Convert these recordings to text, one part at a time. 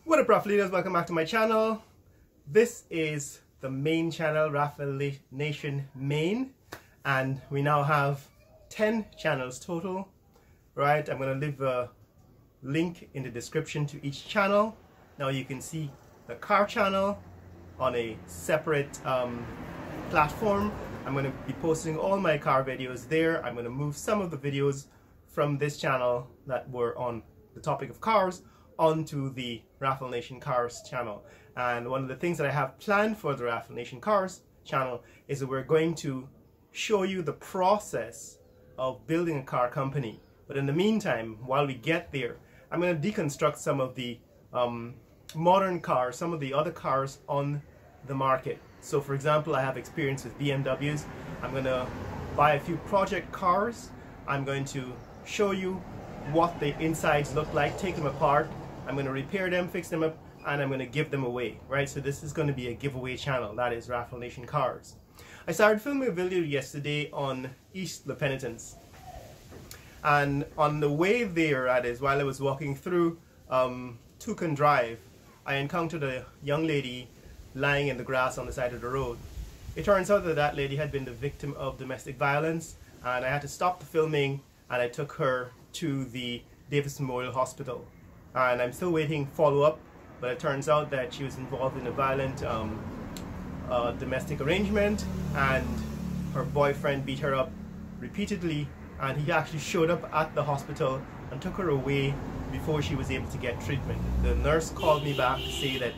What up, Raffle leaders? Welcome back to my channel. This is the main channel, Raffle Nation Main, and we now have 10 channels total. Right, I'm going to leave a link in the description to each channel. Now you can see the car channel on a separate platform. I'm going to be posting all my car videos there. I'm going to move some of the videos from this channel that were on the topic of cars onto the Raffle Nation Cars channel. And one of the things that I have planned for the Raffle Nation Cars channel is that we're going to show you the process of building a car company. But in the meantime, while we get there, I'm going to deconstruct some of the modern cars, some of the other cars on the market. So for example, I have experience with BMWs. I'm going to buy a few project cars. I'm going to show you what the insides look like, take them apart. I'm going to repair them, fix them up, and I'm going to give them away, right? So this is going to be a giveaway channel. That is Raffle Nation Cars. I started filming a video yesterday on East La Penitence. And on the way there, that is, while I was walking through Toucan Drive, I encountered a young lady lying in the grass on the side of the road. It turns out that that lady had been the victim of domestic violence, and I had to stop the filming, and I took her to the Davis Memorial Hospital. And I'm still waiting follow-up, but it turns out that she was involved in a violent domestic arrangement, and her boyfriend beat her up repeatedly, and he actually showed up at the hospital and took her away before she was able to get treatment. The nurse called me back to say that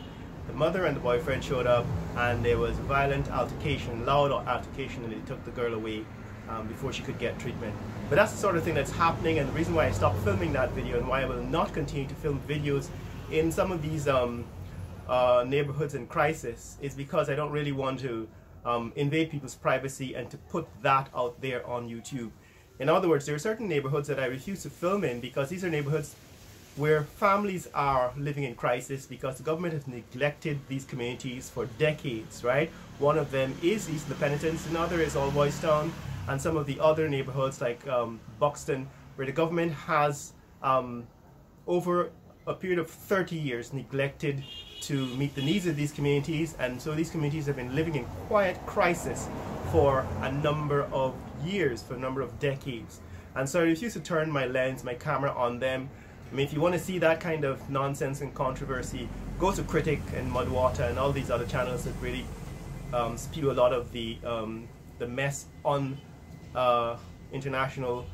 the mother and the boyfriend showed up and there was violent altercation, loud altercation, and they took the girl away before she could get treatment. But that's the sort of thing that's happening, and the reason why I stopped filming that video and why I will not continue to film videos in some of these neighborhoods in crisis is because I don't really want to invade people's privacy and to put that out there on YouTube. In other words, there are certain neighborhoods that I refuse to film in because these are neighborhoods where families are living in crisis because the government has neglected these communities for decades, right? One of them is East La Penitence, another is All Boys Town, and some of the other neighborhoods like Buxton, where the government has, over a period of 30 years, neglected to meet the needs of these communities, and so these communities have been living in quiet crisis for a number of years, for a number of decades. And so I refuse to turn my lens, my camera on them. I mean, if you want to see that kind of nonsense and controversy, go to Critic and Mudwater and all these other channels that really spew a lot of the mess on international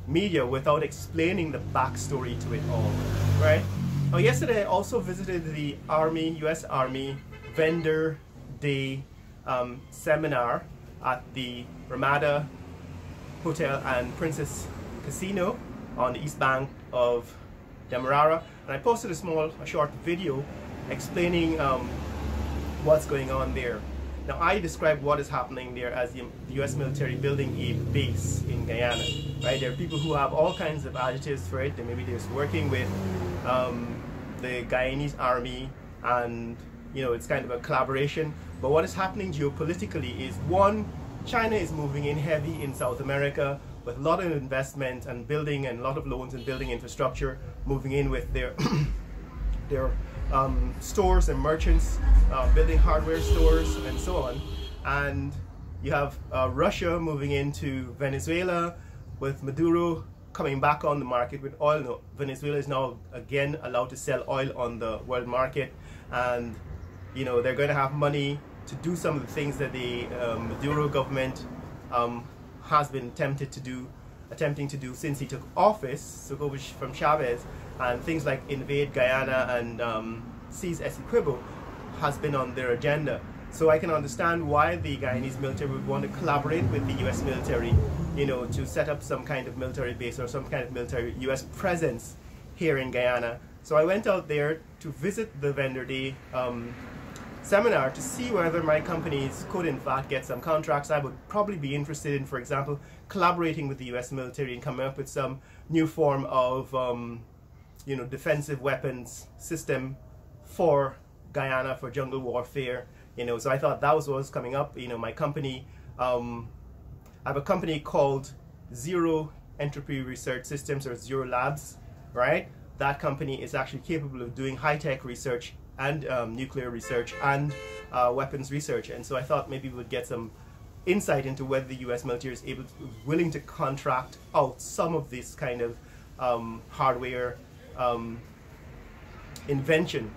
media without explaining the backstory to it all, right? Now, yesterday I also visited the U.S. Army Vendor Day seminar at the Ramada Hotel and Princess Casino on the east bank of Demerara, and I posted a short video explaining what's going on there. Now, I describe what is happening there as the U.S. military building a base in Guyana, right? There are people who have all kinds of adjectives for it. Maybe they're working with the Guyanese army, and you know, it's kind of a collaboration. But what is happening geopolitically is, one, China is moving in heavy in South America with a lot of investment and building and a lot of loans and building infrastructure, moving in with their stores and merchants, building hardware stores and so on. And you have Russia moving into Venezuela with Maduro coming back on the market with oil. No, Venezuela is now again allowed to sell oil on the world market, and you know, they're going to have money to do some of the things that the Maduro government has been attempting to do since he took office, took over from Chavez, and things like invade Guyana and seize Essequibo has been on their agenda. So I can understand why the Guyanese military would want to collaborate with the U.S. military, you know, to set up some kind of military base or some kind of military U.S. presence here in Guyana. So I went out there to visit the Vendor Day seminar to see whether my companies could in fact get some contracts. I would probably be interested in, for example, collaborating with the US military and coming up with some new form of you know, defensive weapons system for Guyana, for jungle warfare, you know. So I thought that was what was coming up. You know, my company, I have a company called Zero Entropy Research Systems, or Zero Labs, right? that company is actually capable of doing high-tech research and nuclear research and weapons research. And so I thought maybe we would get some insight into whether the US military is willing to contract out some of this kind of hardware invention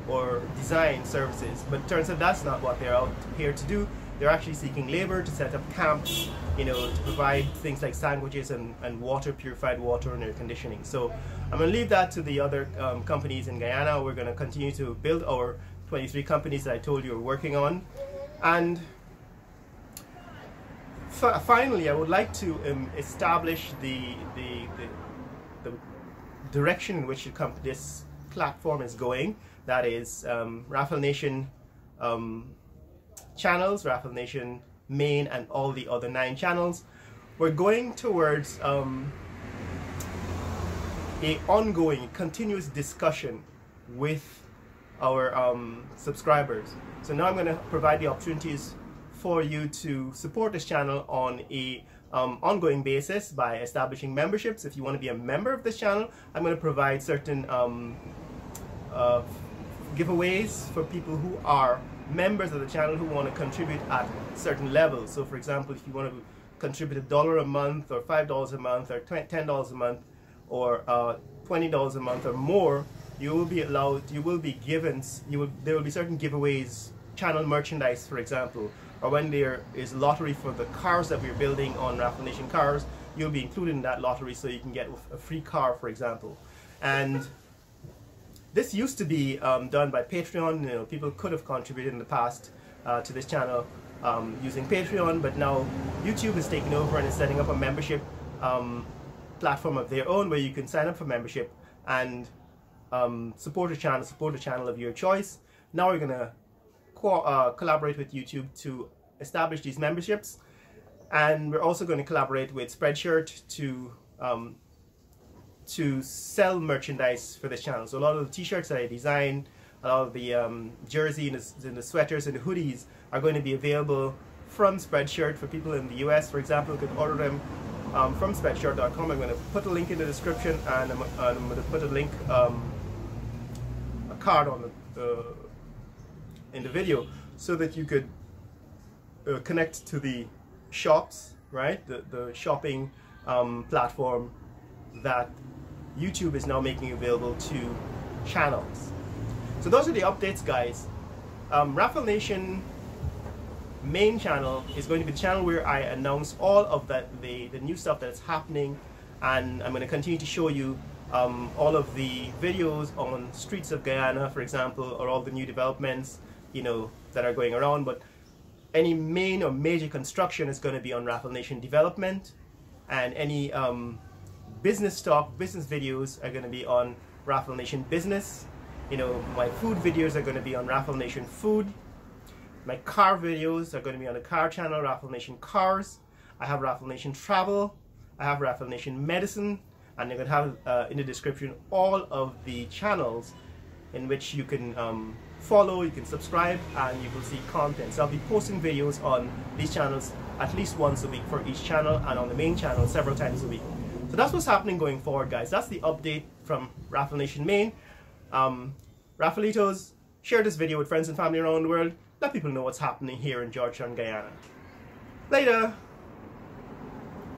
or design services. But it turns out that's not what they're out here to do. They're actually seeking labor to set up camps, you know, to provide things like sandwiches and water, purified water and air conditioning. So I'm going to leave that to the other companies in Guyana. We're going to continue to build our 23 companies that I told you we're working on. And finally, I would like to establish the direction in which this platform is going. That is Raffle Nation channels, Raffle Nation main, and all the other 9 channels. We're going towards a ongoing, continuous discussion with our subscribers. So now I'm going to provide the opportunities for you to support this channel on a ongoing basis by establishing memberships. If you want to be a member of this channel, I'm going to provide certain giveaways for people who are members of the channel who want to contribute at certain levels. So for example, if you want to contribute $1 a month or $5 a month or $10 a month or $20 a month or more, you will be allowed, you will be given, there will be certain giveaways, channel merchandise for example, or when there is lottery for the cars that we're building on Raffle Nation Cars, you'll be included in that lottery so you can get a free car, for example. And this used to be done by Patreon. You know, people could have contributed in the past to this channel using Patreon, but now YouTube has taken over and is setting up a membership platform of their own where you can sign up for membership and support a channel of your choice. Now we're going to collaborate with YouTube to establish these memberships, and we're also going to collaborate with Spreadshirt to sell merchandise for this channel. So a lot of the t-shirts that I design, a lot of the jersey and the sweaters and the hoodies are going to be available from Spreadshirt for people in the US. For example, you can order them from spreadshirt.com. I'm going to put a link in the description, and I'm going to put a link, a card on in the video, so that you could connect to the shops, right? The shopping platform that YouTube is now making available to channels. So those are the updates, guys. Raffle Nation main channel is going to be the channel where I announce all of the new stuff that's happening, and I'm going to continue to show you all of the videos on streets of Guyana, for example, or all the new developments, you know, that are going around. But any main or major construction is going to be on Raffle Nation Development, and any business videos are going to be on Raffle Nation Business. You know, my food videos are going to be on Raffle Nation Food. My car videos are going to be on the car channel, Raffle Nation Cars. I have Raffle Nation Travel. I have Raffle Nation Medicine. And you're going to have in the description all of the channels in which you can follow, you can subscribe, and you will see content. So I'll be posting videos on these channels at least once a week for each channel, and on the main channel several times a week. So that's what's happening going forward, guys. That's the update from Raffle Nation Main. Raffleitos, share this video with friends and family around the world. Let people know what's happening here in Georgetown, Guyana. Later!